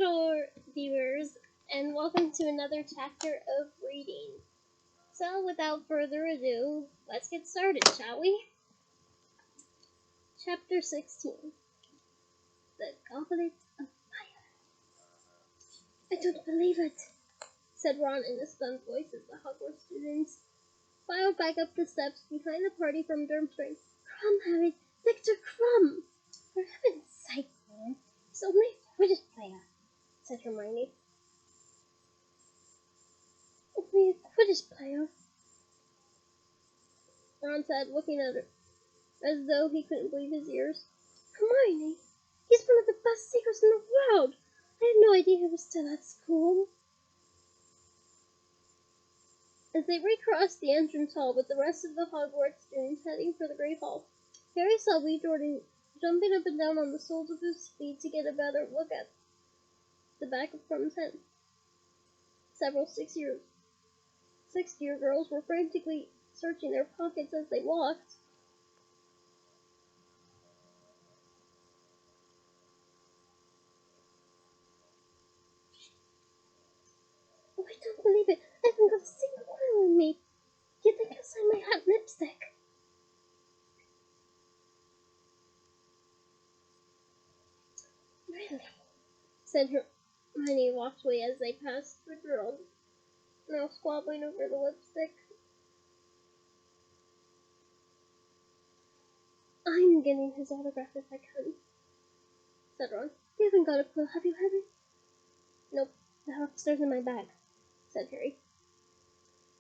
Bonjour, viewers, and welcome to another chapter of reading. So, without further ado, let's get started, shall we? Chapter 16. The Goblet of Fire. I don't believe it, said Ron in a stunned voice as the Hogwarts students filed back up the steps behind the party from Durmstrang. Crumb, Harry! Victor Crumb! For heaven's sake, man, he's only a Quidditch player, said Hermione. Only a Quidditch player, Ron said, looking at her as though he couldn't believe his ears. Hermione, he's one of the best seekers in the world. I had no idea he was still at school. As they recrossed the entrance hall with the rest of the Hogwarts students heading for the Great Hall, Harry saw Wee Jordan jumping up and down on the soles of his feet to get a better look at the back of Crumb's head. Several six-year girls were frantically searching their pockets as they walked. Oh, I don't believe it. I haven't got a single quill on me. You think I'll sign my hot lipstick? Really? Said Hermione loftily as they passed the girl, now squabbling over the lipstick. I'm getting his autograph if I can, said Ron. You haven't got a quill, have you, Harry? Nope, they're upstairs in my bag, said Harry.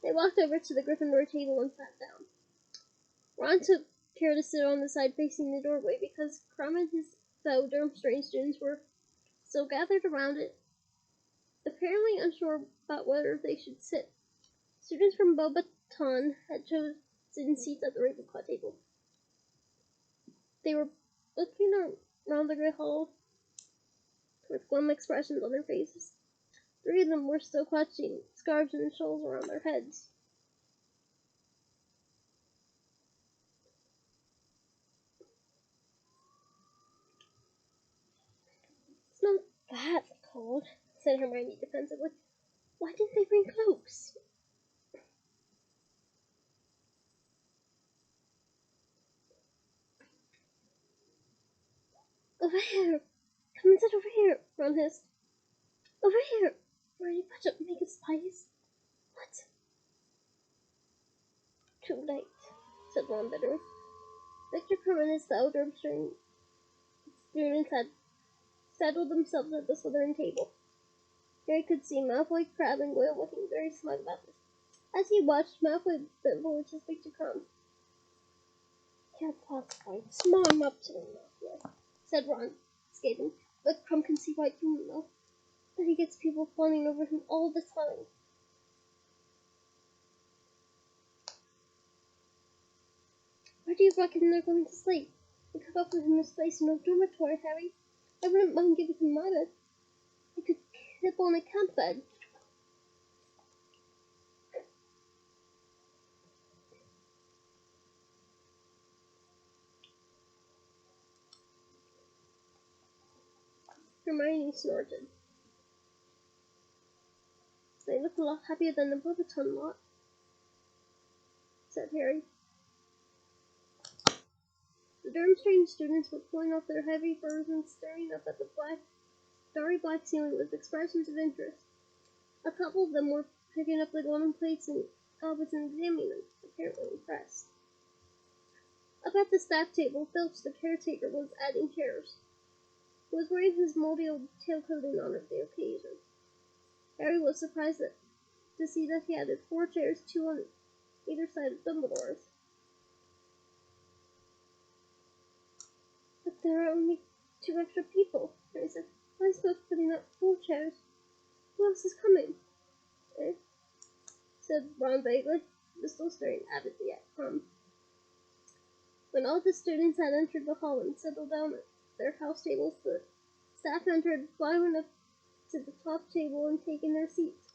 They walked over to the Gryffindor table and sat down. Ron took care to sit on the side facing the doorway because Crumb and his fellow Durmstrang students were still gathered around it, apparently unsure about whether they should sit. Students from Beauxbaton had chosen seats at the Ravenclaw table. They were looking around the great hall with glum expressions on their faces. 3 of them were still clutching scarves and shawls around their heads. It's not that cold, said Hermione defensively. Why didn't they bring cloaks? Over here! Come and sit over here, Ron hissed. Over here! Where you patch up and make a spice? What? Too late, said Ron bitterly. Victor Crumb and his fellow Durmstrang students had settled themselves at the Slytherin table. Harry could see Malfoy, Crabbe, and Goyle looking very smug about this. As he watched, Malfoy bent forward to speak to Crumb. Yeah, that's fine. Small him up to him, Malfoy, said Ron, skating. But Crumb can see right through him, though. But he gets people fawning over him all the time. Where do you reckon they're going to sleep? We could offer him a space in our dormitory, Harry. I wouldn't mind giving him my bed. He could sleep on a camp bed. Hermione snorted. They look a lot happier than the Beauxbaton lot, said Harry. The Durmstrang students were pulling off their heavy furs and staring up at the starry black ceiling with expressions of interest. A couple of them were picking up the golden plates and goblets and examining them, apparently impressed. Up at the staff table, Filch, the caretaker, was adding chairs. He was wearing his moldy old tailcoat in honor of the occasion. Harry was surprised to see that he added 4 chairs, 2 on either side of Dumbledore's. But there are only 2 extra people, Harry said. Why is Filch putting up 4 chairs? Who else is coming? Said Ron vaguely, but still staring avidly at Crumb. When all the students had entered the hall and settled down at their house tables, the staff entered, flying up to the top table and taking their seats.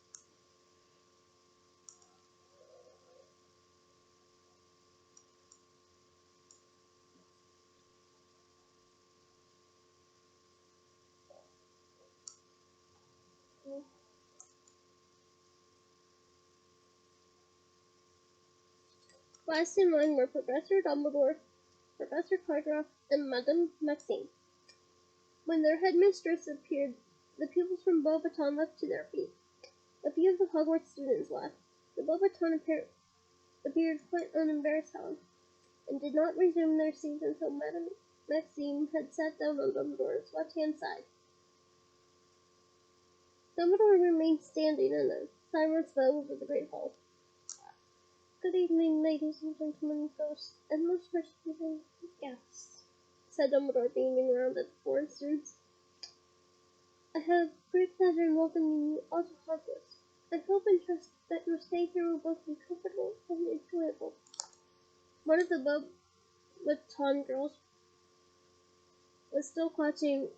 Last in line were Professor Dumbledore, Professor Karkaroff, and Madame Maxine. When their headmistress appeared, the pupils from Beauxbaton leapt to their feet. A few of the Hogwarts students laughed. The Beauxbaton appeared quite unembarrassed, however, and did not resume their seats until Madame Maxine had sat down on Dumbledore's left-hand side. Dumbledore remained standing, and a silence fell over the great hall. "Good evening, ladies and gentlemen, ghosts, and most precious guests," said Dumbledore, beaming around at the foreign students. "I have great pleasure in welcoming you all to Hogwarts. I hope and trust that your stay here will both be comfortable and enjoyable." One of the Beauxbaton girls was still clutching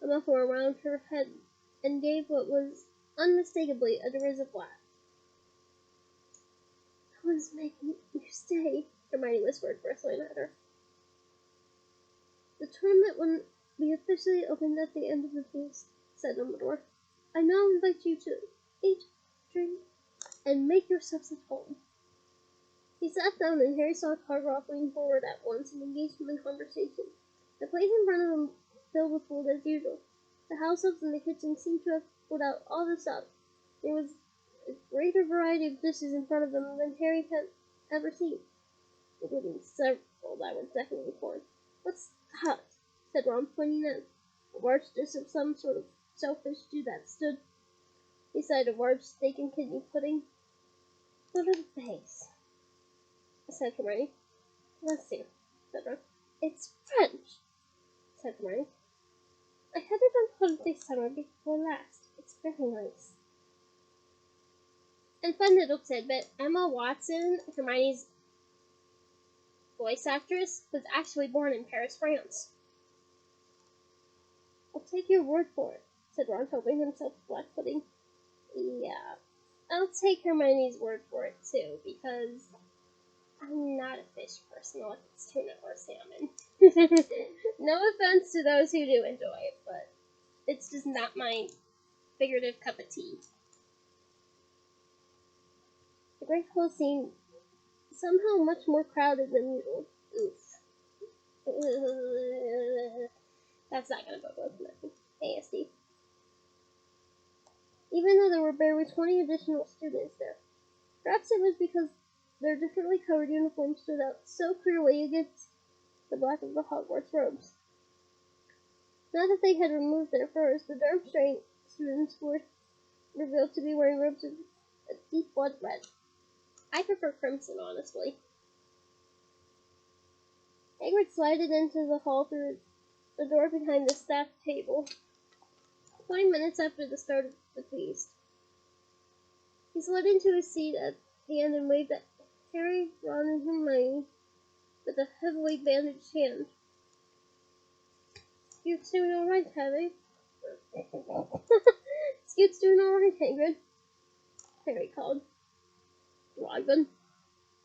a muffler around her head and gave what was unmistakably a derisive laugh. "No one's making you stay," Hermione whispered, bristling at her. "The tournament will be officially opened at the end of the feast," said Dumbledore. "I now invite you to eat, drink, and make yourselves at home." He sat down, and Harry saw Karkaroff lean forward at once and engaged in the conversation. The plate in front of them filled with food as usual. The house elves in the kitchen seemed to have pulled out all the stops. There was a greater variety of dishes in front of them than Harry had ever seen, including several that were definitely foreign. "What's that?" said Ron, pointing at a large dish of some sort of shellfish stew that stood beside a large steak and kidney pudding. "What are they?" said Hermione. "Let's see," said Ron. "It's French," said Hermione. "I had it on holiday summer before last. It's very nice." And fun little tidbit, Emma Watson, Hermione's voice actress, was actually born in Paris, France. "I'll take your word for it," said Ron, helping himself to black pudding. "Yeah, I'll take Hermione's word for it too, because I'm not a fish person unless it's tuna or salmon." No offense to those who do enjoy it, but it's just not my figurative cup of tea. The Great Hall seemed somehow much more crowded than usual. Oof. That's not going to bode well for nothing. ASD. Even though there were barely 20 additional students there. Perhaps it was because their differently colored uniforms stood out so clearly against the black of the Hogwarts robes. Now that they had removed their furs, the Durmstrang students were revealed to be wearing robes of a deep blood red. I prefer crimson, honestly. Hagrid slided into the hall through the door behind the staff table 20 minutes after the start of the feast. He slid into his seat at the end and waved at Harry, Ron, and Hermione with a heavily bandaged hand. "Scoot's doing all right, Harry." "Scoot's doing all right, Hagrid," Harry called. "Driving,"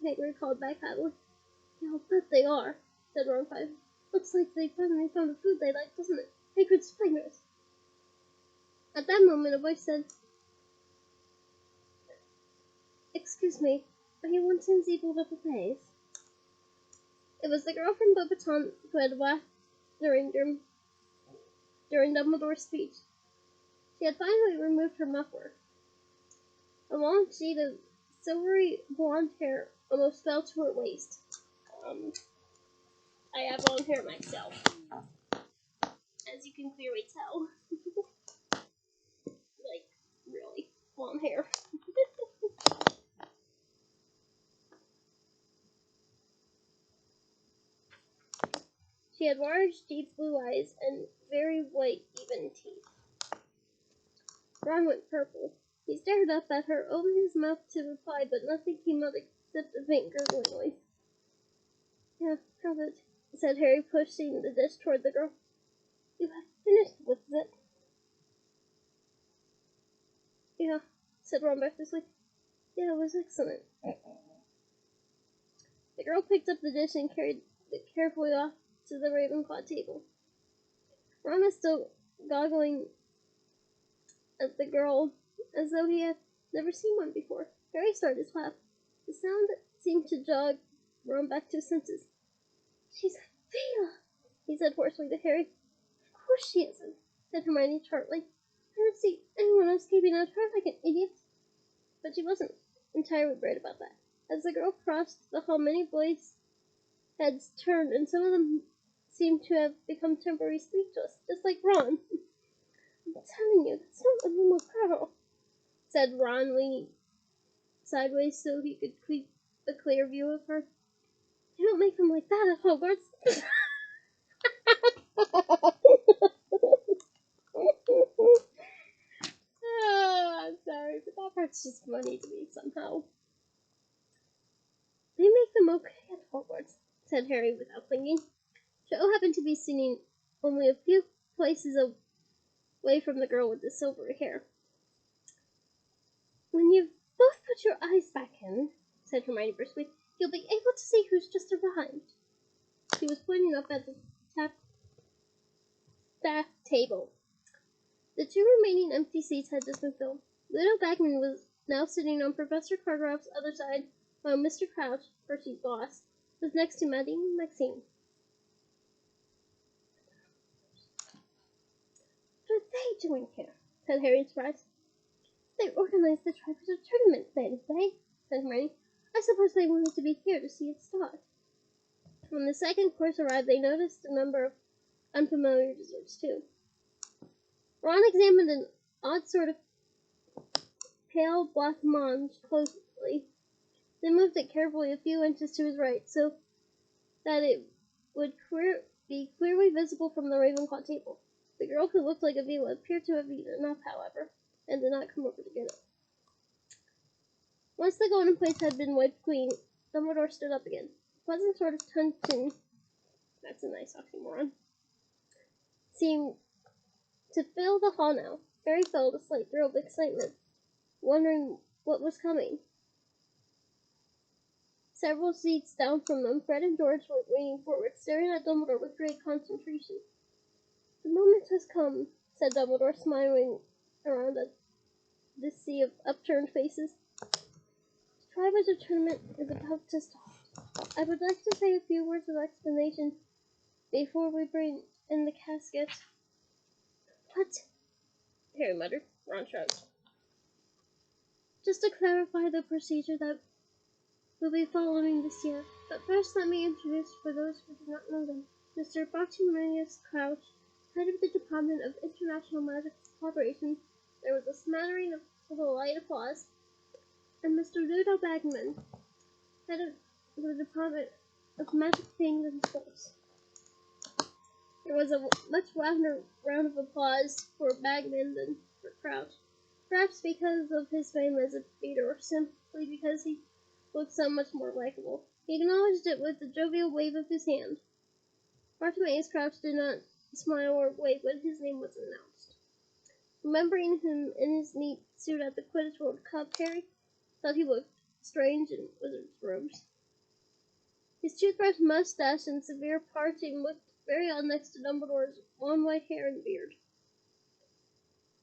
Hagrid called back happily. "Yeah, I'll bet they are," said Ron finally. "Looks like they finally found a food they like, doesn't it? Hagrid's fingers." At that moment, a voice said, "Excuse me, are you wanting the Goblet of Fire?" It was the girl from Beauxbaton who had laughed during Dumbledore's speech. She had finally removed her muffler. A long sheet of silvery blonde hair almost fell to her waist. I have blonde hair myself, as you can clearly tell. Like, really, blonde hair. She had large, deep blue eyes and very white, even teeth. Ron went purple. He stared up at her, opened his mouth to reply, but nothing came out except a faint gurgling noise. "Yeah, how's it?" said Harry, pushing the dish toward the girl. "You have finished with it?" "Yeah," said Ron breathlessly. "Yeah, it was excellent." The girl picked up the dish and carried it carefully off to the Ravenclaw table. Ron was still goggling at the girl as though he had never seen one before. Harry started to laugh. The sound seemed to jog Ron back to his senses. "She's a Vila," he said hoarsely to Harry. "Of course she isn't," said Hermione tartly. "I don't see anyone escaping out her like an idiot." But she wasn't entirely right about that. As the girl crossed the hall, many boys' heads turned, and some of them seemed to have become temporarily speechless, just like Ron. "I'm telling you, that's not a normal girl," said Ron, leaning sideways so he could keep a clear view of her. "They don't make them like that at Hogwarts." Oh, I'm sorry, but that part's just funny to me somehow. "They make them okay at Hogwarts," said Harry without thinking. Cho happened to be sitting only a few places away from the girl with the silvery hair. "When you've both put your eyes back in," said Hermione briskly, "you'll be able to see who's just arrived." She was pointing up at the staff table. The two remaining empty seats had just been filled. Little Bagman was now sitting on Professor Cartwright's other side, while Mr. Crouch, Percy's boss, was next to Madame Maxine. "What are they doing here?" said Harry in surprise. "They organized the Triwizard Tournament, didn't they?" said Hermione. "I suppose they wanted to be here to see it start." When the second course arrived, they noticed a number of unfamiliar desserts, too. Ron examined an odd sort of pale black mange closely, then moved it carefully a few inches to his right, so that it would be clearly visible from the Ravenclaw table. The girl, who looked like a Vila, appeared to have eaten enough, however, and did not come over to get it. Once the golden plates had been wiped clean, Dumbledore stood up again. A pleasant sort of tension, that's a nice oxymoron, seemed to fill the hall now. Harry felt a slight thrill of excitement, wondering what was coming. Several seats down from them, Fred and George were leaning forward, staring at Dumbledore with great concentration. "The moment has come," said Dumbledore, smiling around at this sea of upturned faces. "The Triwizard Tournament is about to start. I would like to say a few words of explanation before we bring in the casket." "What?" Harry muttered. Ron shrugged. "Just to clarify the procedure that we'll be following this year. But first let me introduce, for those who do not know them, Mr. Bartolomeusz Crouch, head of the Department of International Magic Cooperation." There was a smattering of polite applause. "And Mr. Ludo Bagman, head of the Department of Magic Things and Sports." There was a much louder round of applause for Bagman than for Crouch, perhaps because of his fame as a beater, or simply because he looked so much more likable. He acknowledged it with a jovial wave of his hand. Bartimaeus Crouch did not smile or wave when his name was announced. Remembering him in his neat suit at the Quidditch World Cup, Harry thought he looked strange in wizard's robes. His toothbrush mustache and severe parting looked very odd next to Dumbledore's long white hair and beard.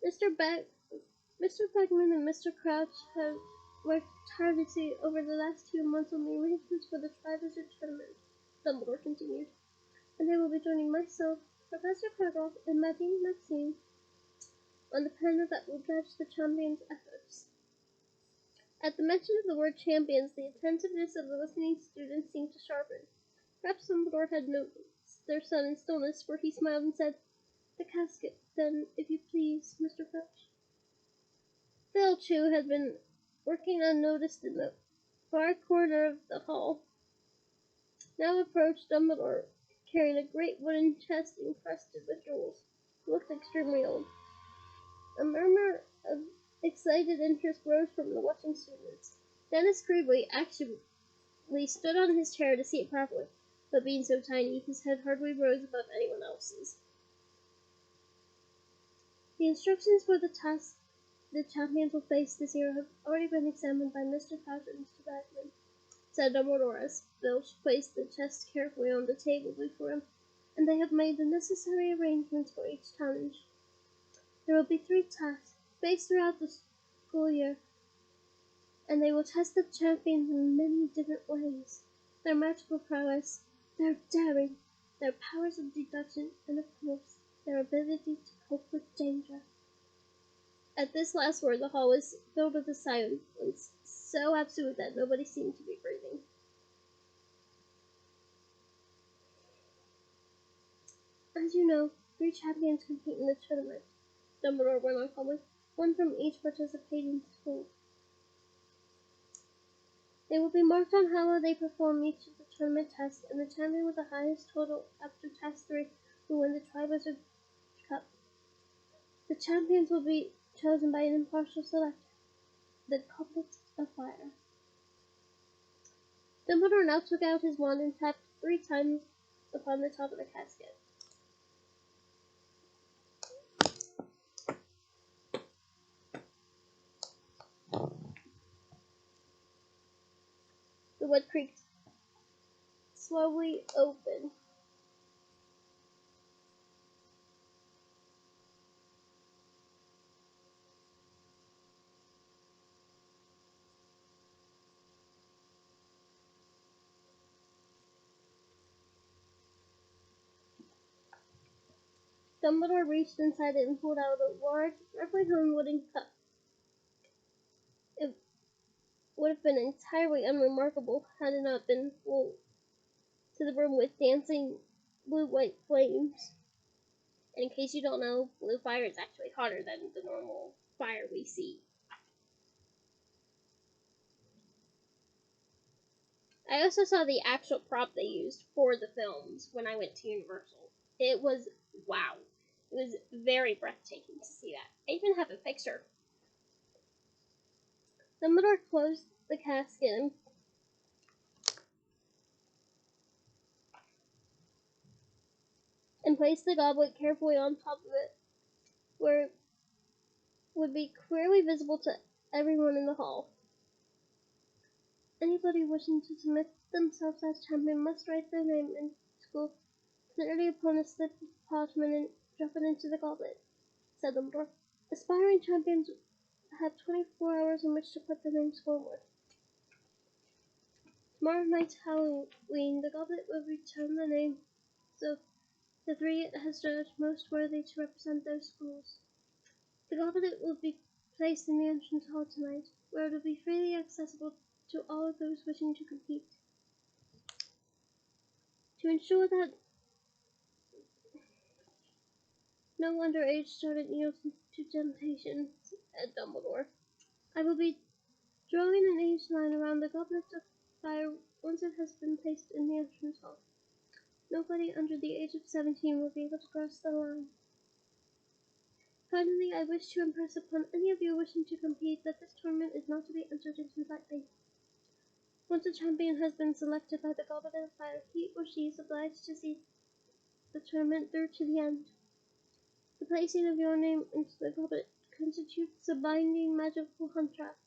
Mr. Bagman and Mr. Crouch have worked tirelessly over the last 2 months on the arrangements for the Triwizard Tournament," Dumbledore continued, "and they will be joining myself, Professor Karloff, and Madame Maxine on the panel that will judge the champions' efforts." At the mention of the word champions, the attentiveness of the listening students seemed to sharpen. Perhaps Dumbledore had noticed their sudden stillness, for he smiled and said, "The casket, then, if you please, Mr. Crouch." Phil, too, had been working unnoticed in the far corner of the hall. Now approached Dumbledore, carrying a great wooden chest encrusted with jewels. He looked extremely old. A murmur of excited interest rose from the watching students. Dennis Creevey actually stood on his chair to see it properly, but being so tiny, his head hardly rose above anyone else's. "The instructions for the task the champions will face this year have already been examined by Mr. Crouch and Mr. Bagman," said Dumbledore as Filch placed the chest carefully on the table before him, "and they have made the necessary arrangements for each challenge. There will be 3 tasks, spaced throughout the school year, and they will test the champions in many different ways. Their magical prowess, their daring, their powers of deduction, and of course, their ability to cope with danger. At this last word, the hall was filled with a silence so absolute that nobody seemed to be breathing. As you know, 3 champions compete in the tournament, Dumbledore went on calmly, 1 from each participating school. They will be marked on how well they perform each of the tournament tests, and the champion with the highest total after test 3 will win the Triwizard Cup. The champions will be chosen by an impartial selector, the Goblet of Fire. Dumbledore now took out his wand and tapped 3 times upon the top of the casket. The wood creaked slowly open. Dumbledore reached inside it and pulled out a large, roughly hung wooden cup. It would have been entirely unremarkable had it not been full to the brim with dancing blue-white flames. And in case you don't know, blue fire is actually hotter than the normal fire we see. I also saw the actual prop they used for the films when I went to Universal. It was wow. It was very breathtaking to see that. I even have a picture. Dumbledore closed the casket and placed the goblet carefully on top of it, where it would be clearly visible to everyone in the hall. Anybody wishing to submit themselves as champion must write their name in school clearly upon a slip of parchment and drop it into the goblet, said Dumbledore. Aspiring champions have 24 hours in which to put their names forward. Tomorrow night's Halloween, the goblet will return the names of the 3 it has judged most worthy to represent their schools. The goblet will be placed in the entrance hall tonight, where it will be freely accessible to all of those wishing to compete. To ensure that no underage student yields to temptation, said Dumbledore, I will be drawing an age line around the Goblet of Fire once it has been placed in the entrance hall. Nobody under the age of 17 will be able to cross the line. Finally, I wish to impress upon any of you wishing to compete that this tournament is not to be entered into lightly. Once a champion has been selected by the Goblet of Fire, he or she is obliged to see the tournament through to the end. The placing of your name into the goblet constitutes a binding magical contract.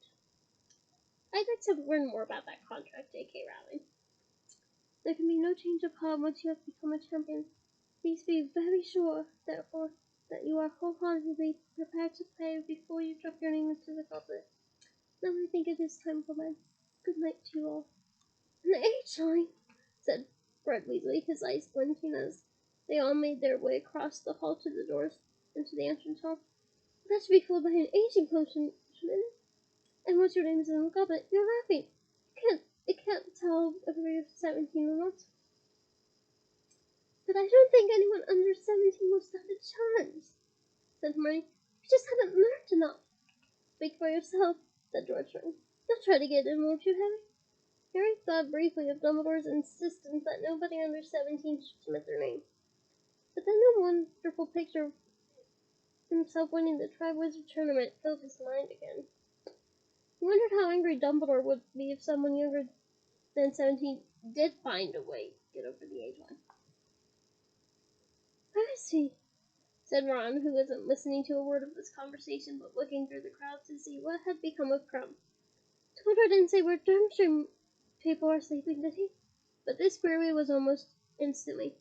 I'd like to learn more about that contract, J.K. Rowling. There can be no change of heart once you have become a champion. Please be very sure, therefore, that you are wholeheartedly prepared to play before you drop your name into the goblet. Now I think it is time for bed. Good night to you all. An age line, said Fred Weasley, his eyes glinting as they all made their way across the hall to the doors into the entrance hall. That should be followed by an aging potion, shouldn't it? And once your name is in the goblet, you're laughing. It can't tell if you're 17 or not. But I don't think anyone under 17 will stand a chance, said Hermione. You just haven't learned enough. Speak for yourself, said George. You'll try to get in, won't you, Harry? Harry thought briefly of Dumbledore's insistence that nobody under 17 should submit their name. But then a wonderful picture of himself winning the Triwizard Tournament filled his mind again. He wondered how angry Dumbledore would be if someone younger than 17 did find a way to get over the age line. Where is he? Said Ron, who wasn't listening to a word of this conversation but looking through the crowd to see what had become of Crumb. Dumbledore didn't say where Durmstrang people are sleeping, did he? But this query was almost instantly.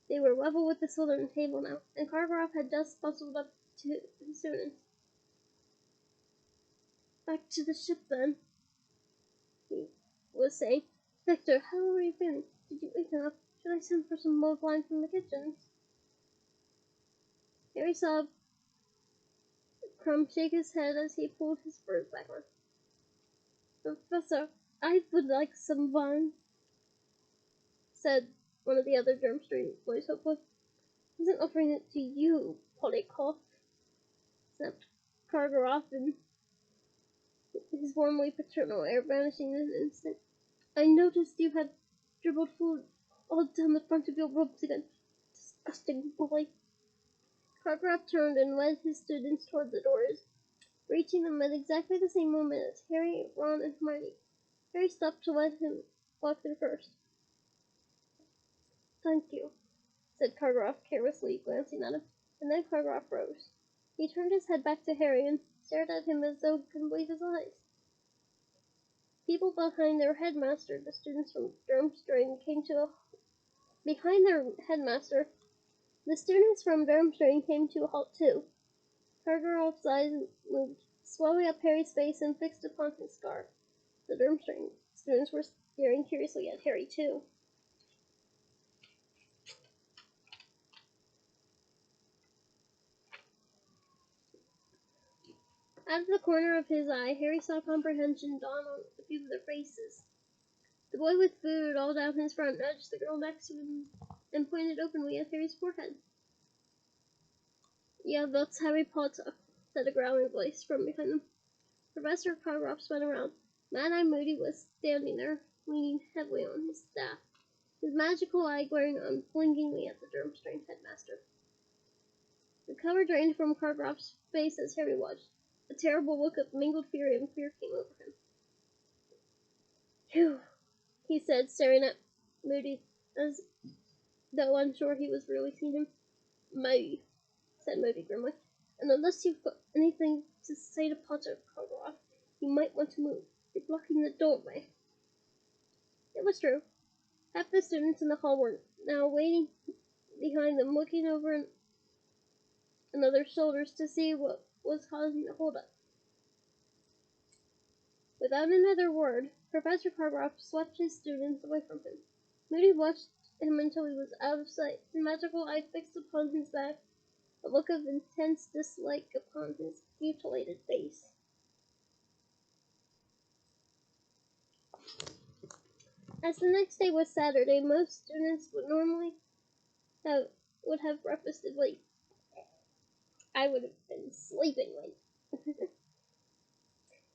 They were level with the Slytherin table now, and Karkaroff had just bustled up to his students. Back to the ship, then, he was saying. Victor, how are you feeling? Did you wake up? Should I send for some mulled wine from the kitchen? Harry saw Crumb shake his head as he pulled his furs back on. Professor, I would like some wine, said one of the other Durmstrang boys hopefully. I wasn't offering it to you, Polycough, snapped Karkaroff, and his warmly paternal air vanishing in an instant. I noticed you had dribbled food all down the front of your robes again. Disgusting boy. Karkaroff turned and led his students toward the doors, reaching them at exactly the same moment as Harry, Ron, and Hermione. Harry stopped to let him walk there first. Thank you, said Karkaroff carelessly, glancing at him, and then Karkaroff rose. He turned his head back to Harry and stared at him as though he couldn't believe his eyes. People behind their headmaster, the students from Durmstrang, behind their headmaster, the students from Durmstrang came to a halt too. Karkaroff's eyes moved slowly up Harry's face and fixed upon his scarf. The Durmstrang students were staring curiously at Harry too. Out of the corner of his eye, Harry saw comprehension dawn on a few of their faces. The boy with food all down his front nudged the girl next to him and pointed openly at Harry's forehead. Yeah, that's Harry Potter, said a growling voice from behind them. Professor Karkaroff spun around. Mad-Eye Moody was standing there, leaning heavily on his staff, his magical eye glaring unblinkingly at the Durmstrang headmaster. The color drained from Karkaroff's face as Harry watched. A terrible look of mingled fear and fear came over him. Phew, he said, staring at Moody as though unsure he was really seeing him. Moody, said Moody grimly, and unless you've got anything to say to Potter, Karkaroff, you might want to move. You're blocking the doorway. It was true. Half the students in the hall were now waiting behind them, looking over another's shoulders to see what was causing the holdup. Without another word, Professor Karkaroff swept his students away from him. Moody watched him until he was out of sight, his magical eye fixed upon his back, a look of intense dislike upon his mutilated face. As the next day was Saturday, most students would have breakfasted late. I would have been sleeping late.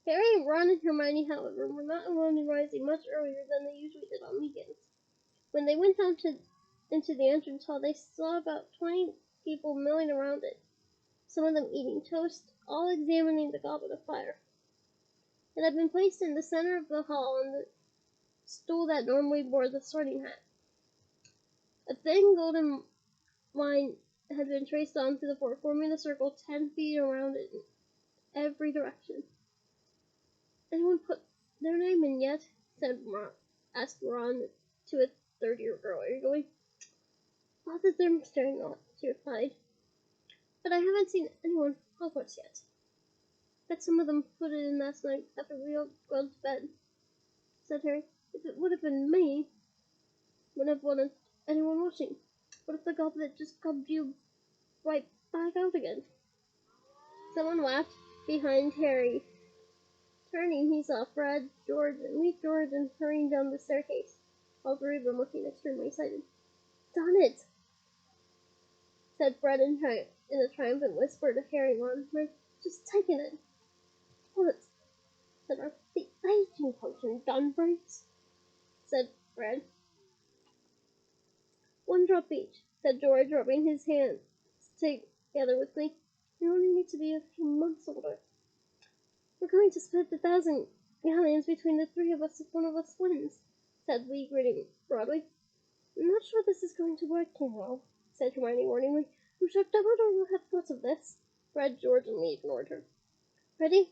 Harry, Ron, and Hermione, however, were not alone in rising much earlier than they usually did on weekends. When they went down into the entrance hall, they saw about 20 people milling around it, some of them eating toast, all examining the Goblet of Fire. It had been placed in the center of the hall on the stool that normally bore the sorting hat. A thin golden line had been traced onto the floor, forming a circle 10 feet around it in every direction. Anyone put their name in yet? Asked Ron to a third-year girl eagerly. Not that they're staring at, she replied. But I haven't seen anyone from Hogwarts yet. Bet some of them put it in last night after we all got to bed, said Harry. If it would have been me, wouldn't have wanted anyone watching. What if the goblet just gobbled you right back out again? Someone laughed behind Harry. Turning, he saw Fred, George, and hurrying down the staircase, all three of them looking extremely excited. Done it! Said Fred in a triumphant whisper to Harry and Ron. We're just taking it. What? Said Ron. The aging potion, done, Bruce, said Fred. One drop each, said George, rubbing his hands together with glee. We only need to be a few months older. We're going to split the 1,000 galleons between the three of us if one of us wins, said Lee, grinning broadly. I'm not sure this is going to work, said Hermione warningly. I'm sure Dumbledore will have thoughts of this. Fred, George, and Lee ignored her. Ready?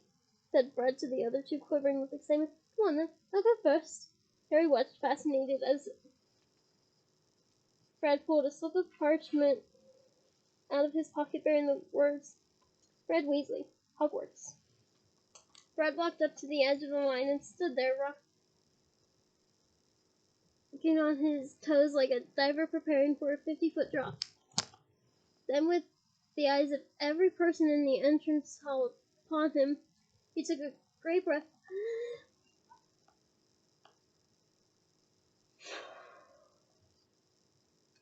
Said Fred to the other two, quivering with excitement. Come on then, I'll go first. Harry watched, fascinated, as Fred pulled a slip of parchment out of his pocket bearing the words, Fred Weasley, Hogwarts. Fred walked up to the edge of the line and stood there, looking on his toes like a diver preparing for a 50-foot drop. Then, with the eyes of every person in the entrance hall upon him, he took a great breath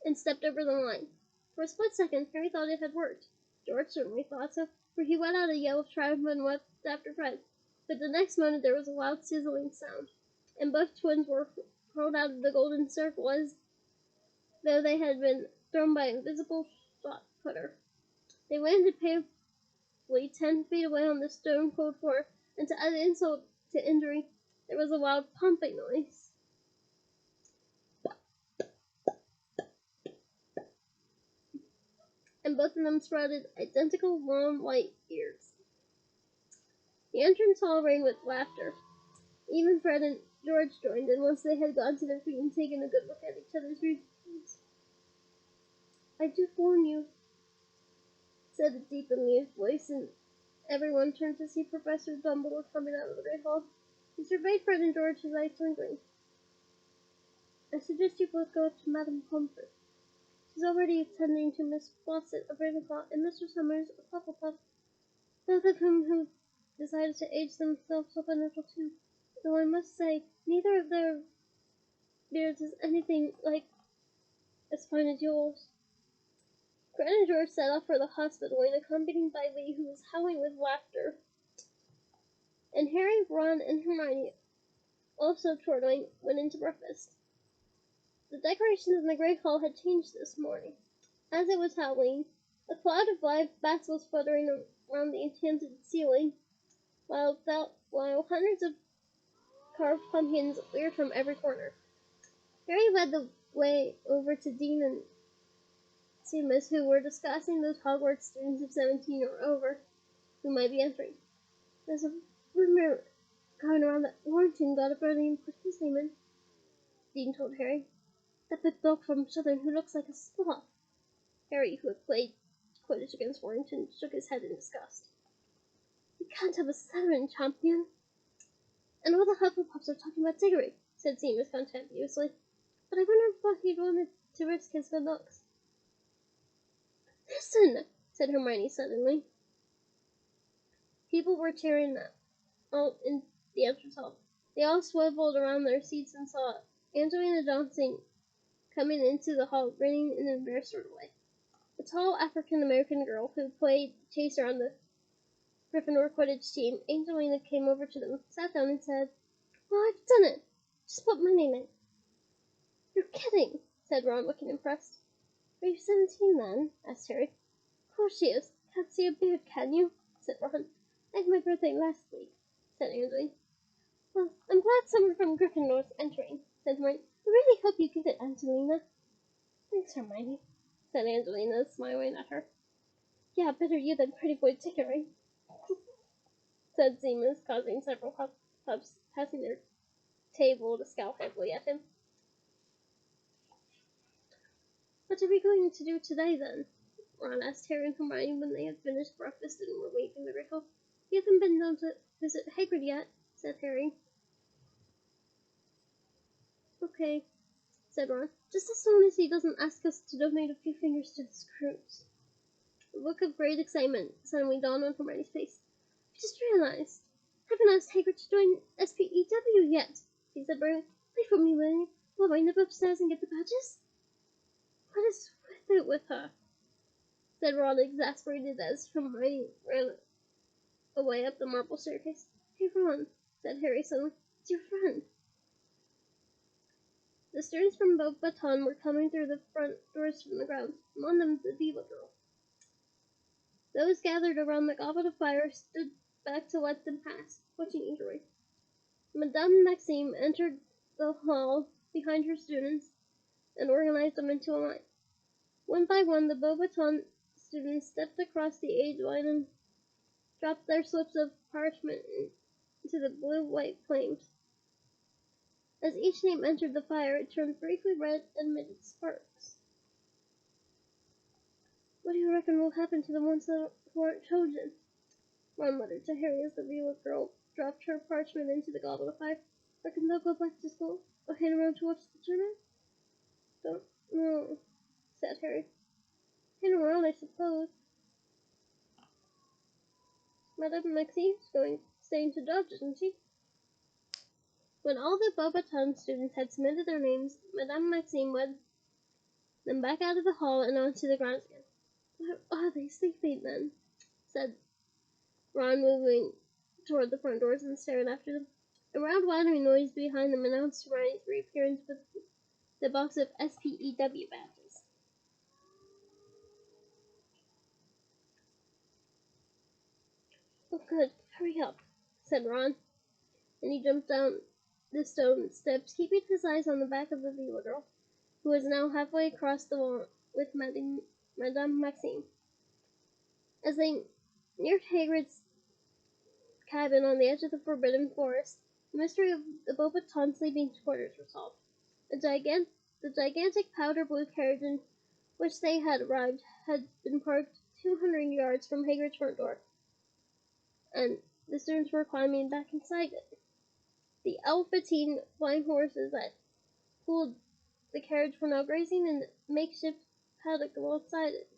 and stepped over the line. For a split second, Harry thought it had worked. George certainly thought so, for he let out a yell of triumph and wept after Fred. But the next moment there was a loud sizzling sound, and both twins were hurled out of the golden circle as though they had been thrown by an invisible shot putter. They landed painfully 10 feet away on the stone-cold floor, and to add insult to injury, there was a loud pumping noise. And both of them sprouted identical long white ears. The entrance hall rang with laughter. Even Fred and George joined in once they had gone to their feet and taken a good look at each other's routines. "I do warn you," said a deep, amused voice, and everyone turned to see Professor Dumbledore coming out of the great hall. He surveyed Fred and George, his eyes twinkling. "I suggest you both go up to Madame Comfort. She's already attending to Miss Fawcett of Ravenclaw and Mr. Summers of Hufflepuff, both of whom have decided to age themselves up a little too. Though I must say, neither of their beards is anything like as fine as yours." Fred and George set off for the hospital, accompanied by Lee, who was howling with laughter. And Harry, Ron, and Hermione, also chortling, went into breakfast. The decorations in the Great Hall had changed this morning. As it was Halloween, a cloud of live bats was fluttering around the enchanted ceiling, while hundreds of carved pumpkins leered from every corner. Harry led the way over to Dean and Seamus, who were discussing those Hogwarts students of 17 or over who might be entering. "There's a rumor going around that Warrington got up early and put his name in," Dean told Harry. "That big dog from Southern who looks like a sloth." Harry, who had played Quidditch against Warrington, shook his head in disgust. "We can't have a Southern champion." "And all the Hufflepuffs are talking about Diggory," said Seamus contemptuously. "But I wonder what he'd wanted to risk his good looks." "Listen!" said Hermione suddenly. People were cheering out in the entrance hall. They all swiveled around their seats and saw Angelina Johnson coming into the hall, grinning in an embarrassed sort of way. A tall African-American girl who played chaser on the Gryffindor Quidditch team. Angelina came over to them, sat down, and said, "Well, I've done it. Just put my name in." "You're kidding," said Ron, looking impressed. "Are you 17 then?" asked Harry. "Of course she is. Can't see a beard, can you?" said Ron. "I had my birthday last week," said Angelina. "Well, I'm glad someone from Gryffindor's entering," said Hermione. "I really hope you get it, Angelina." "Thanks, Hermione," said Angelina, smiling at her. "Yeah, better you than Pretty Boy Diggory," said Seamus, causing several pups passing their table to scowl heavily at him. "What are we going to do today, then?" Ron asked Harry and Hermione when they had finished breakfast and were leaving the Great Hall. "We haven't been down to visit Hagrid yet," said Harry. "Okay," said Ron, "just as soon as he doesn't ask us to donate a few fingers to his cruise." A look of great excitement suddenly dawned on Hermione's face. "I just realized. I haven't asked Hagrid to join SPEW yet," she said bravely. "Wait for me, will you? While I nip upstairs and get the badges?" "What is with her?" said Ron, exasperated as Hermione ran away up the marble staircase. "Hey, Ron," said Harry suddenly. "It's your friend." The students from Beauxbaton were coming through the front doors from the grounds, among them the Diva girl. Those gathered around the Goblet of Fire stood back to let them pass, watching eagerly. Madame Maxine entered the hall behind her students and organized them into a line. One by one, the Beauxbaton students stepped across the age line and dropped their slips of parchment into the blue-white flames. As each name entered the fire, it turned briefly red and emitted sparks. "What do you reckon will happen to the ones who aren't chosen?" Ron muttered to Harry as the Violet girl dropped her parchment into the Goblet of Fire. "Reckon they'll go back to school or hang around to watch the tournament?" Don't know, said Harry. In around, I suppose. Madame Maxine's staying to judge, isn't she? When all the Beauxbatons students had submitted their names, Madame Maxine led them back out of the hall and onto the grounds again. "Where are they sleeping, then?" said Ron, moving toward the front doors and staring after them. A loud wandering noise behind them announced Hermione's reappearance with the box of SPEW badges. "Oh, good. Hurry up," said Ron, and he jumped down the stone steps, keeping his eyes on the back of the Veil girl, who was now halfway across the wall with Madame Maxine. As they neared Hagrid's cabin on the edge of the Forbidden Forest, the mystery of the Beauxbaton sleeping quarters was solved. The gigantic powder blue carriage in which they had arrived had been parked 200 yards from Hagrid's front door, and the students were climbing back inside it. The elephantine flying horses that pulled the carriage were now grazing in the makeshift paddock alongside it.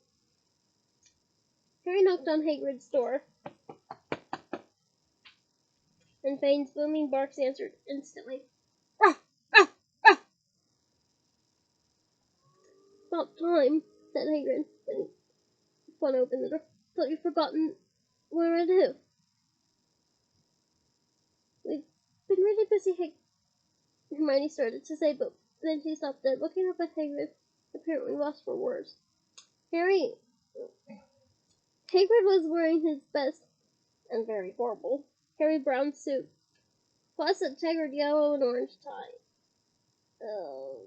Harry knocked on Hagrid's door, and Fane's booming barks answered instantly. "Ruff, ruff, ruff!" "About time," said Hagrid when he flung open the door. "Thought you'd forgotten where I live." "We've been really busy," Hermione started to say, but then she stopped dead, looking up at Hagrid, apparently lost for words. Hagrid was wearing his best and very horrible Harry Brown suit, plus a checkered yellow and orange tie. Oh,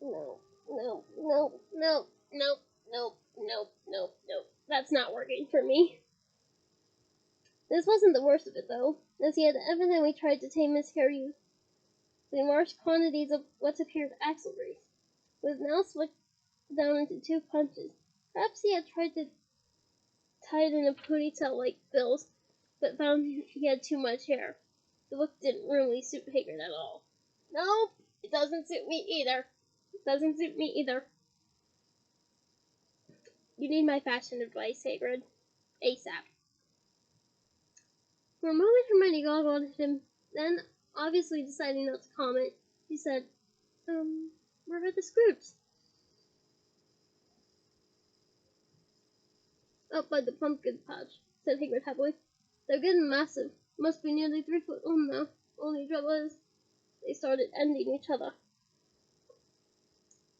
no, no, no, no, no, no, no, no, no. That's not working for me. This wasn't the worst of it, though, as he had evidently tried to tame his hair using large quantities of what appeared axle grease, was now split down into 2 punches. Perhaps he had tried to tie it in a ponytail like Bill's, but found he had too much hair. The look didn't really suit Hagrid at all. "Nope, it doesn't suit me either. It doesn't suit me either. You need my fashion advice, Hagrid. ASAP." For a moment Hermione goggled at him, then, obviously deciding not to comment, she said, where are the Scroots?" "Out by the pumpkin patch," said Hagrid happily. "They're getting massive. Must be nearly 3 foot long now. Only trouble is, they started ending each other."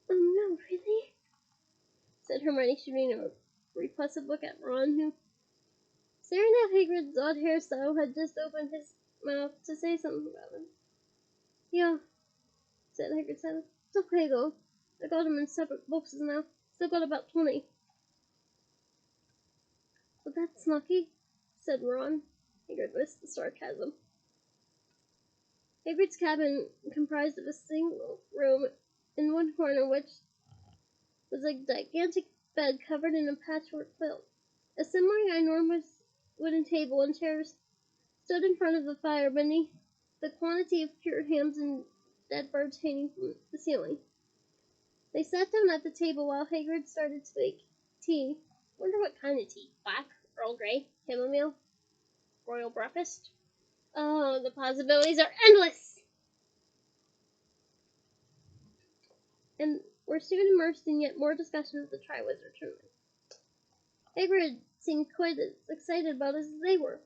"Oh no, really?" said Hermione, shooting a repulsive look at Ron, who, staring at Hagrid's odd hairstyle, had just opened his mouth to say something about it. "Yeah," said Hagrid sadly. "It's okay, though. I got them in separate boxes now. Still got about 20. "But that's lucky," said Ron. Hagrid missed the sarcasm. Hagrid's cabin comprised of a single room, in one corner of which was a gigantic bed covered in a patchwork quilt. A similarly enormous wooden table and chairs stood in front of the fire beneath the quantity of cured hams and dead birds hanging from the ceiling. They sat down at the table while Hagrid started to make tea. Wonder what kind of tea? Black, Earl Grey, chamomile, royal breakfast? Oh, the possibilities are endless! And we're soon immersed in yet more discussion of the Triwizard Tournament. Hagrid seemed quite as excited about it as they were.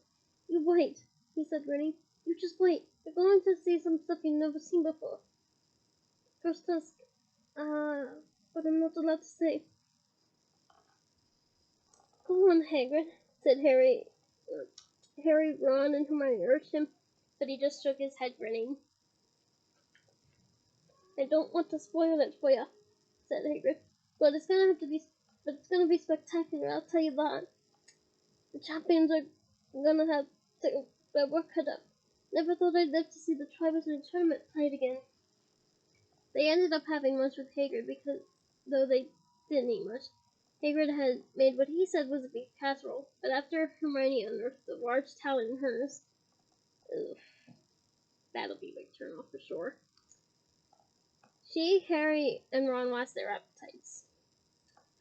"You wait," he said, grinning. "You just wait. You're going to see some stuff you've never seen before. First task, but I'm not allowed to say." "Go on, Hagrid," said Harry. Harry, Ron, and Hermione urged him, but he just shook his head, grinning. "I don't want to spoil it for you," said Hagrid, "but it's gonna be spectacular. I'll tell you that. The champions are gonna have their work cut out. Never thought I'd live to see the Triwizard Tournament played again." They ended up having lunch with Hagrid because, though they didn't eat much, Hagrid had made what he said was a beef casserole, but after Hermione unearthed the large talent in hers, ugh, that'll be a big turn off for sure. She, Harry, and Ron lost their appetites.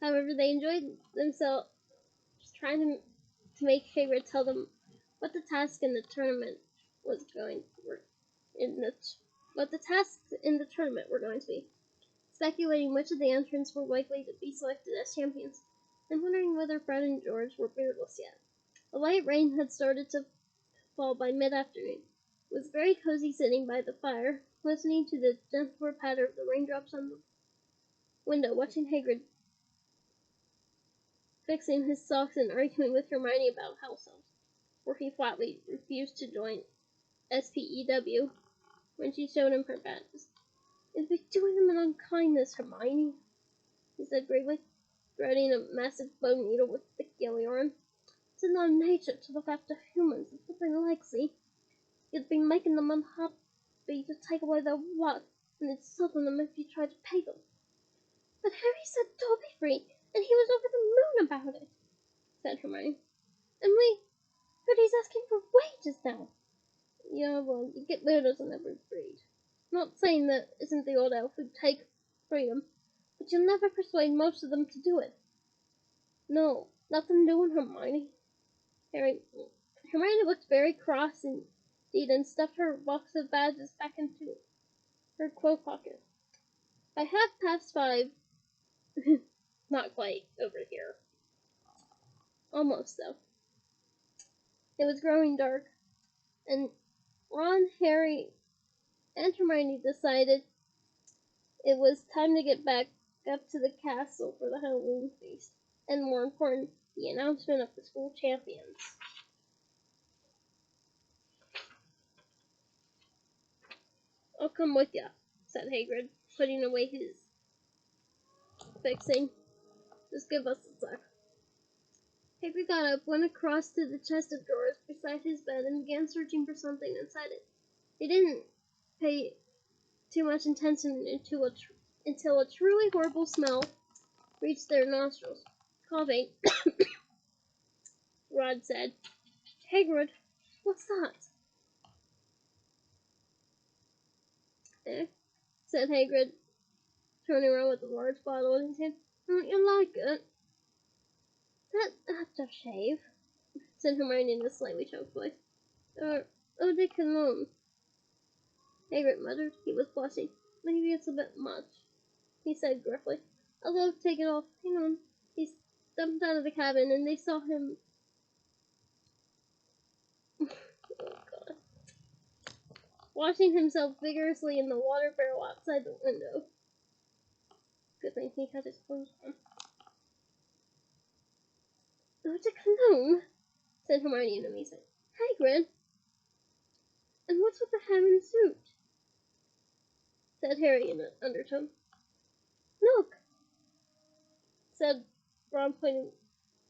However, they enjoyed themselves trying to make Hagrid tell them what the task in the tournament was going what the tasks in the tournament were going to be, speculating which of the entrants were likely to be selected as champions, and wondering whether Fred and George were beardless yet. A light rain had started to fall by mid-afternoon. It was very cozy sitting by the fire, listening to the gentler patter of the raindrops on the window, watching Hagrid fixing his socks and arguing with Hermione about house elves, where he flatly refused to join SPEW when she showed him her badges. "It'd be doing him an unkindness, Hermione," he said gravely, threading a massive bone needle with thick yellow yarn. "It's in our nature to look after humans and what they like, see? You'd be making them unhappy to take away their work, and insulting them if you tried to pay them." "But Harry said Dobby free, and he was over the moon about it," said Hermione. "And we heard he's asking for wages now." "Yeah, well, you get weirdos in every breed. Not saying that isn't the old elf who'd take freedom, but you'll never persuade most of them to do it." "No, nothing doing, Hermione." Hermione looked very cross indeed and stuffed her box of badges back into her coat pocket. By 5:30, not quite over here. Almost, though. It was growing dark, and Ron, Harry, and Hermione decided it was time to get back up to the castle for the Halloween feast, and more important, the announcement of the school champions. "I'll come with ya," said Hagrid, putting away his fixing. "Just give us a sec." Hagrid got up, went across to the chest of drawers beside his bed, and began searching for something inside it. He didn't pay too much attention until a truly horrible smell reached their nostrils. "Coughing," Rod said. "Hagrid, what's that?" "Eh?" said Hagrid, turning around with a large bottle in his hand. "Don't you like it?" "That aftershave," said Hermione in a slightly choked voice. Eau de Cologne," Hagrid muttered. He was blushing. "Maybe it's a bit much," he said gruffly. "I'll go take it off. Hang on." He stumped out of the cabin, and they saw him washing himself vigorously in the water barrel outside the window. Good thing he had his clothes on. "Eau de Cologne," said Hermione in amazement. "Hagrid! And what's with the ham and suit?" said Harry in an undertone. "Look," said Ron,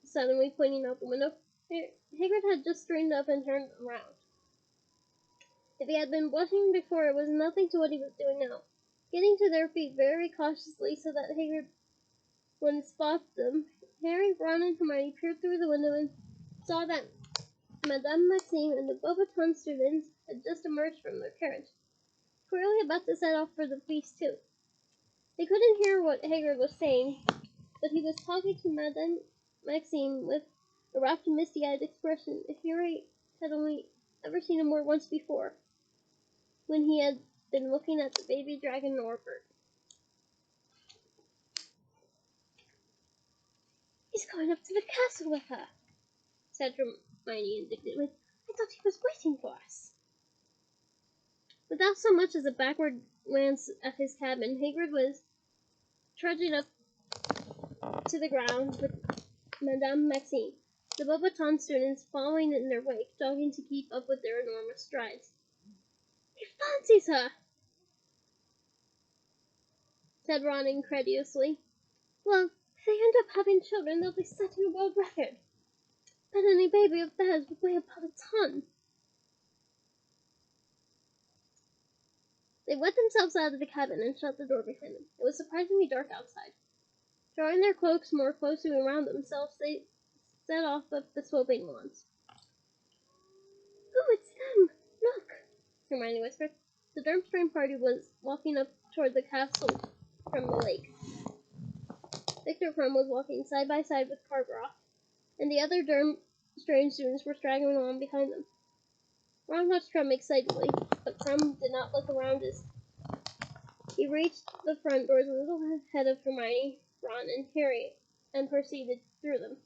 suddenly pointing out the window. Hagrid had just straightened up and turned around. If he had been blushing before, it was nothing to what he was doing now. Getting to their feet very cautiously so that Hagrid wouldn't spot them, Harry, Ron, and Hermione peered through the window and saw that Madame Maxine and the Beauxbatons students had just emerged from their carriage, clearly about to set off for the feast too. They couldn't hear what Hagrid was saying, but he was talking to Madame Maxine with a rapt, misty-eyed expression Harry had only ever seen him wear once before, when he had been looking at the baby dragon Norbert. "He's going up to the castle with her," said Hermione indignantly. "I thought he was waiting for us." Without so much as a backward glance at his cabin, Hagrid was trudging up to the ground with Madame Maxine, the Beauxbaton students following in their wake, jogging to keep up with their enormous strides. "He fancies her," said Ron incredulously. "Well, if they end up having children, they'll be setting a world record. Bet any baby of theirs would weigh about a ton." They let themselves out of the cabin and shut the door behind them. It was surprisingly dark outside. Drawing their cloaks more closely around themselves, they set off up the sloping lawns. "Oh, it's them! Look!" Hermione whispered. The Durmstrang party was walking up toward the castle from the lake. Victor Crumb was walking side by side with Karkaroff, and the other strange students were straggling along behind them. Ron watched Crumb excitedly, but Crumb did not look around as he reached the front doors a little ahead of Hermione, Ron, and Harry, and proceeded through them.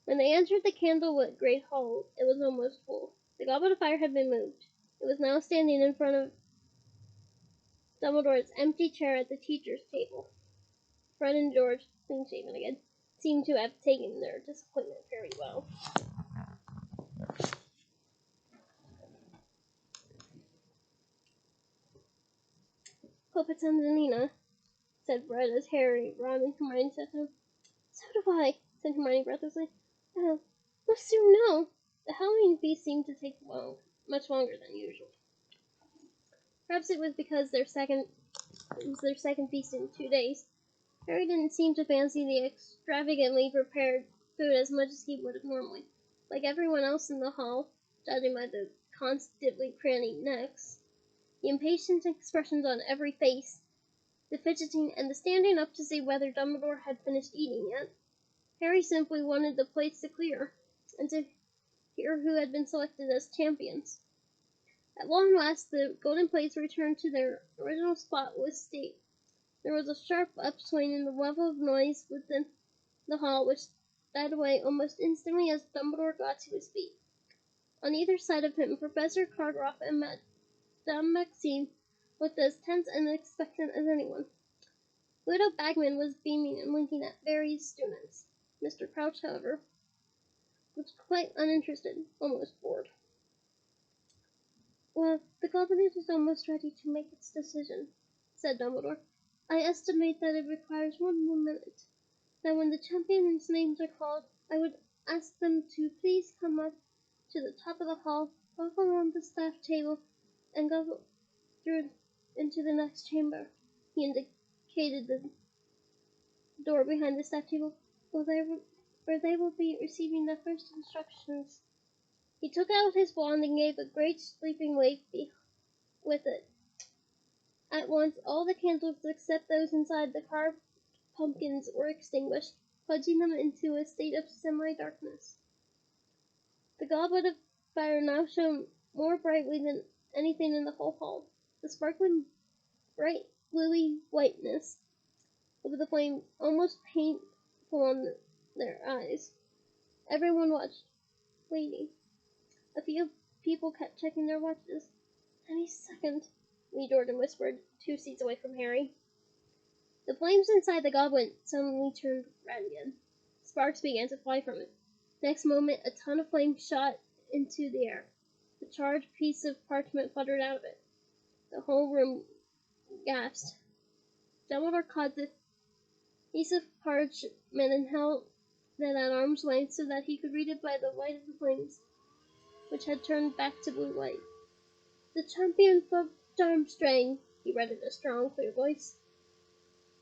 When they entered the candlelit great hall, it was almost full. The Goblet of Fire had been moved. It was now standing in front of Dumbledore's empty chair at the teacher's table. Fred and George, clean-shaven again, seemed to have taken their disappointment very well. Hope it's Angelina, said Fred as Harry, Ron, and Hermione sat down. So do I, said Hermione breathlessly. We'll soon know. The Halloween feast seemed to take much longer than usual. Perhaps it was because it was their second feast in 2 days. Harry didn't seem to fancy the extravagantly prepared food as much as he would have normally. Like everyone else in the hall, judging by the constantly craning necks, the impatient expressions on every face, the fidgeting, and the standing up to see whether Dumbledore had finished eating yet, Harry simply wanted the plates to clear, and to hear who had been selected as champions. At long last, the golden plates returned to their original spot with state. There was a sharp upswing in the level of noise within the hall, which died away almost instantly as Dumbledore got to his feet. On either side of him, Professor Karkaroff and Madame Maxine looked as tense and expectant as anyone. Widow Bagman was beaming and winking at various students. Mr. Crouch, however, was quite uninterested, almost bored. Well, the Goblet is almost ready to make its decision, said Dumbledore. I estimate that it requires 1 more minute. Now, when the champions' names are called, I would ask them to please come up to the top of the hall, walk along the staff table, and go through into the next chamber. He indicated the door behind the staff table, where they will be receiving their first instructions. He took out his wand and gave a great sweeping wave with it. At once, all the candles except those inside the carved pumpkins were extinguished, plunging them into a state of semi-darkness. The Goblet of Fire now shone more brightly than anything in the whole hall. The sparkling, bright, bluey whiteness of the flame almost painful on their eyes. Everyone watched, waiting. A few people kept checking their watches. Any second, Lee Jordan whispered, 2 seats away from Harry. The flames inside the goblet suddenly turned red again. Sparks began to fly from it. Next moment, a ton of flame shot into the air. A charged piece of parchment fluttered out of it. The whole room gasped. Dumbledore caught the piece of parchment and held it at arm's length so that he could read it by the light of the flames, which had turned back to blue light. The champion for Durmstrang, he read in a strong, clear voice,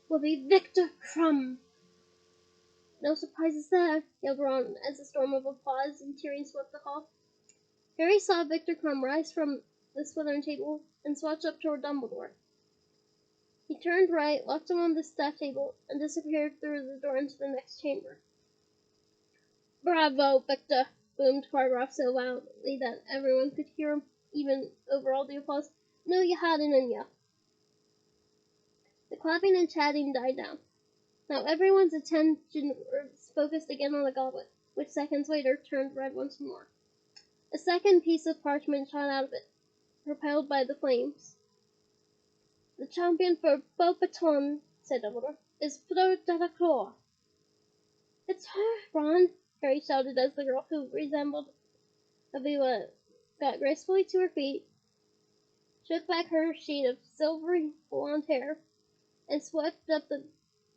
will be Victor Crumb. No surprises there, yelled Ron as a storm of applause and cheering swept the hall. Harry saw Victor Crumb rise from the Slytherin table and swatch up toward Dumbledore. He turned right, locked him on the staff table, and disappeared through the door into the next chamber. Bravo, Victor! Boomed Karkaroff so loudly that everyone could hear him, even over all the applause. No, you hadn't in ya. The clapping and chatting died down. Now everyone's attention was focused again on the goblet, which seconds later turned red once more. A second piece of parchment shot out of it, propelled by the flames. The champion for Beauxbaton, said Dumbledore, is Fleur Delacour. It's her, Ron, Harry shouted as the girl who resembled Avila got gracefully to her feet, shook back her sheet of silvery blonde hair, and swept up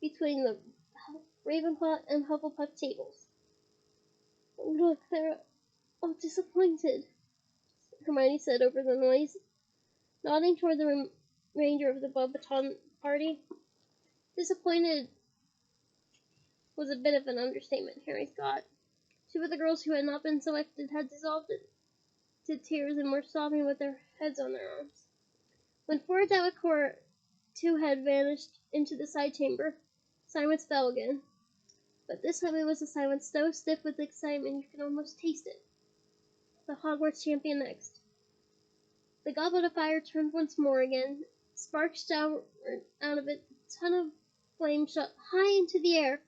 between the Ravenclaw and Hufflepuff tables. Look, they're all disappointed, Hermione said over the noise, nodding toward the remainder of the Beauxbaton party. Disappointed was a bit of an understatement, Harry thought. 2 of the girls who had not been selected had dissolved into tears and were sobbing with their heads on their arms. When Fleur Delacour two had vanished into the side chamber. Silence fell again. But this time it was a silence so stiff with excitement you could almost taste it. The Hogwarts champion next. The Goblet of Fire turned once more again. Sparks showered out of it. A ton of flame shot high into the air.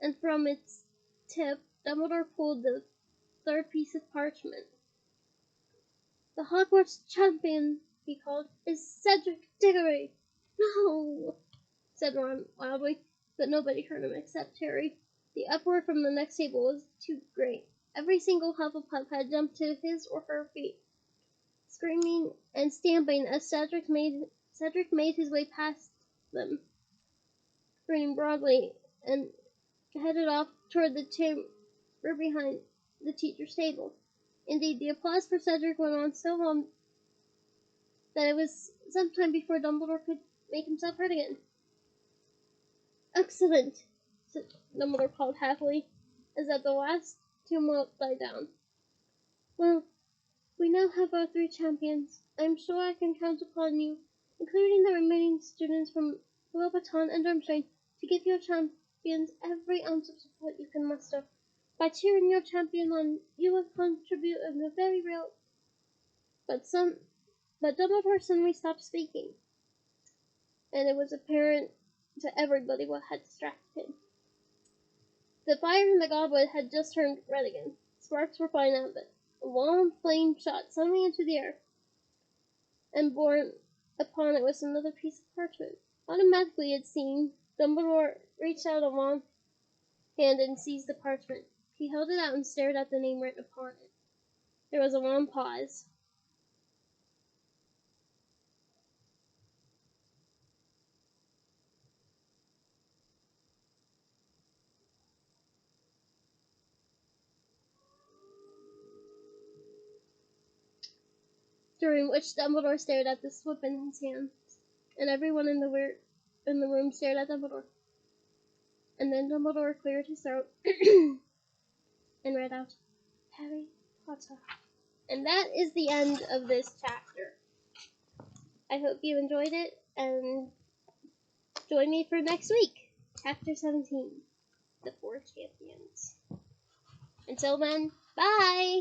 And from its tip, Dumbledore pulled the third piece of parchment. The Hogwarts champion, he called, is Cedric Diggory. No, said Ron loudly, but nobody heard him except Harry. The uproar from the next table was too great. Every single Hufflepuff had jumped to his or her feet, screaming and stamping as Cedric made his way past them, grinning broadly, and headed off toward the chamber behind the teacher's table. Indeed, the applause for Cedric went on so long that it was some time before Dumbledore could make himself heard again. Excellent, Dumbledore called happily, as at the last tumult died down. Well, we now have our three champions. I am sure I can count upon you, including the remaining students from Beauxbaton and Durmstrang, to give your champions every ounce of support you can muster. By cheering your champion on, you will contribute in a very real... But Dumbledore suddenly stopped speaking, and it was apparent to everybody what had distracted him. The fire in the goblet had just turned red again. Sparks were flying out of it. A long flame shot suddenly into the air, and borne upon it was another piece of parchment. Automatically, it seemed, Dumbledore reached out a long hand and seized the parchment. He held it out and stared at the name written upon it. There was a long pause. During which Dumbledore stared at the slip in his hand, and everyone in the room stared at Dumbledore. And then Dumbledore cleared his throat and read out, Harry Potter. And that is the end of this chapter. I hope you enjoyed it, and join me for next week, Chapter 17, The Four Champions. Until then, bye!